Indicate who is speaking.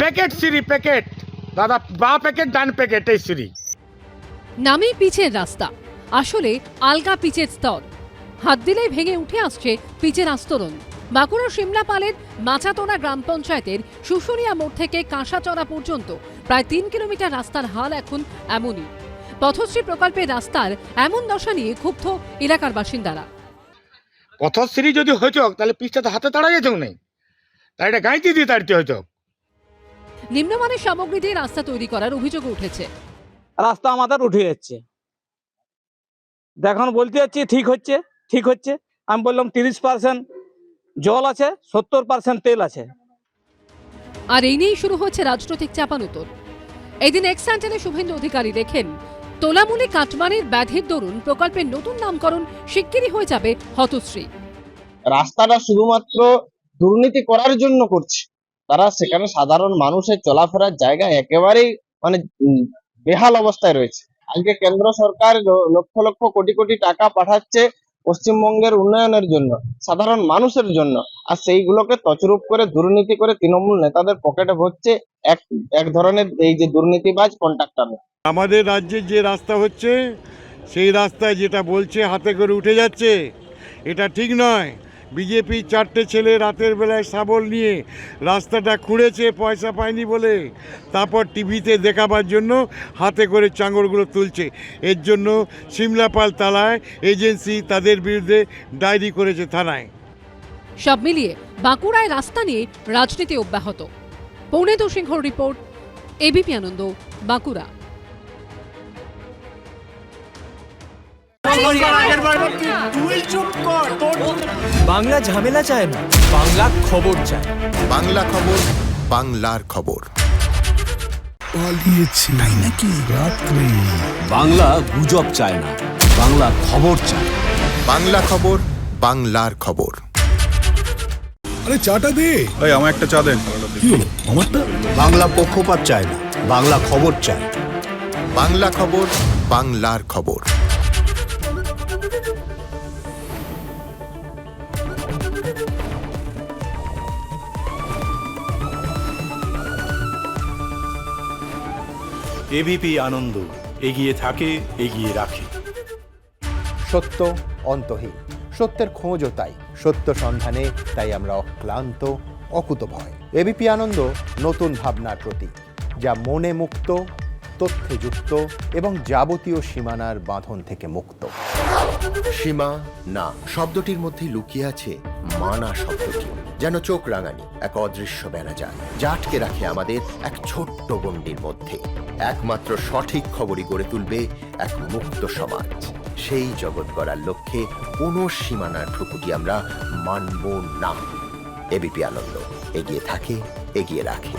Speaker 1: Packet সিঁড়ি, packet দাদা, বা প্যাকেট ডান প্যাকেট, এই সিঁড়ি।
Speaker 2: নামই পিচের রাস্তা, আসলে আলগা পিচের স্তর। হাত দিলেই ভেঙে উঠে আসছে পিচের আস্তরণ। বাঁকুড়া শিমলাপালের মাচাতোনা গ্রাম পঞ্চায়েতের শুশুনিয়া মোড় থেকে কাঁসাচড়া পর্যন্ত প্রায় 3 কিলোমিটার রাস্তার হাল এখন এমনই। পথশ্রী প্রকল্পের রাস্তার এমন দশা নিয়ে ক্ষুব্ধ এলাকার বাসিন্দারা।
Speaker 1: পথশ্রী যদি হইত তাহলে পিচটা তো হাতে তাড়া যেত নেই, তাই এটা গাইতে দিয়ে তাড়তে হইতো।
Speaker 2: নিম্নমানের সামগ্রী দিয়ে রাস্তা তৈরি করার অভিযোগ উঠেছে।
Speaker 3: রাস্তা আমাদের উঠে যাচ্ছে, এখন বলতে যাচ্ছি ঠিক হচ্ছে। আমি বললাম 30% জল আছে, 70% তেল আছে।
Speaker 2: আর এই নিয়েই শুরু হচ্ছে রাজনৈতিক চাপানুতোর। এদিন এক্স হ্যান্ডেলে শুভেন্দু অধিকারী লেখেন, তোলামুলি কাটমানির ব্যাধির দরুন প্রকল্পের নতুন নামকরণ শিগগিরই হয়ে যাবে হতশ্রী।
Speaker 4: রাস্তাটা শুধুমাত্র দুর্নীতি করার জন্য করছে, তারা সেখানে সাধারণ মানুষের চলাফেরার জায়গা একেবারেই মানে বেহাল অবস্থায় রয়েছে। আজকে কেন্দ্র সরকার লক্ষ লক্ষ কোটি কোটি টাকা পাঠাচ্ছে পশ্চিমবঙ্গের উন্নয়নের জন্য, সাধারণ মানুষের জন্য, আর সেইগুলোকে তছরূপ করে দুর্নীতি করে তৃণমূল নেতাদের পকেটে ভরছে এক ধরনের এই যে দুর্নীতিবাজ কন্ট্রাক্টর।
Speaker 5: আমাদের রাজ্যে যে রাস্তা হচ্ছে সেই রাস্তায় যেটা বলছে হাতে করে উঠে যাচ্ছে, এটা ঠিক নয়। বিজেপি 4টে ছেলে রাতের বেলায় শাবল নিয়ে রাস্তাটা খুঁড়েছে পয়সা পায়নি বলে, তারপর টিভিতে দেখাবার জন্য হাতে করে চাঙড়গুলো তুলছে। এর জন্য সিমলাপাল থানায় এজেন্সি তাদের বিরুদ্ধে ডায়েরি করেছে থানায়।
Speaker 2: সব মিলিয়ে বাঁকুড়ায় রাস্তা নিয়ে রাজনীতি অব্যাহত। পৌনেদু সিংহর রিপোর্ট, এবিপি আনন্দ, বাঁকুড়া।
Speaker 6: বাংলা ঝামেলা চায় না, বাংলা খবর চায়।
Speaker 7: বাংলা খবর, বাংলার খবর।
Speaker 8: পালিয়েছে তাই নাকি রাত্রে?
Speaker 6: বাংলা গুজব চায় না, বাংলা খবর চায়।
Speaker 7: বাংলা খবর, বাংলার খবর।
Speaker 8: আরে চাটা দে।
Speaker 9: এই আমার একটা চা দেন।
Speaker 8: কি হলো আমারটা?
Speaker 6: বাংলা পক্ষপাত চায় না, বাংলা খবর চায়।
Speaker 7: বাংলা খবর, বাংলার খবর।
Speaker 9: এবিপি আনন্দ, এগিয়ে থাকে, এগিয়ে রাখে।
Speaker 10: সত্য অন্তহীন, সত্যের খোঁজও তাই, সত্য সন্ধানে তাই আমরা অক্লান্ত, অকুতভয়। এবিপি আনন্দ নতুন ভাবনার প্রতীক, যা মনে মুক্ত, তথ্যে যুক্ত এবং যাবতীয় সীমানার বাঁধন থেকে মুক্ত।
Speaker 7: সীমা না শব্দটির মধ্যে লুকিয়ে আছে মানা শব্দটি, যেন চোখ রাঙানি এক অদৃশ্য বেড়াজাল, যা আটকে রাখে আমাদের এক ছোট্ট গণ্ডির মধ্যে। একমাত্র সঠিক খবরই গড়ে তুলবে এক মুক্ত সমাজ। সেই জগৎ গড়ার লক্ষ্যে কোনো সীমানার ঠুকুটি আমরা মানব না। এবিপি আনন্দ, এগিয়ে থাকে, এগিয়ে রাখে।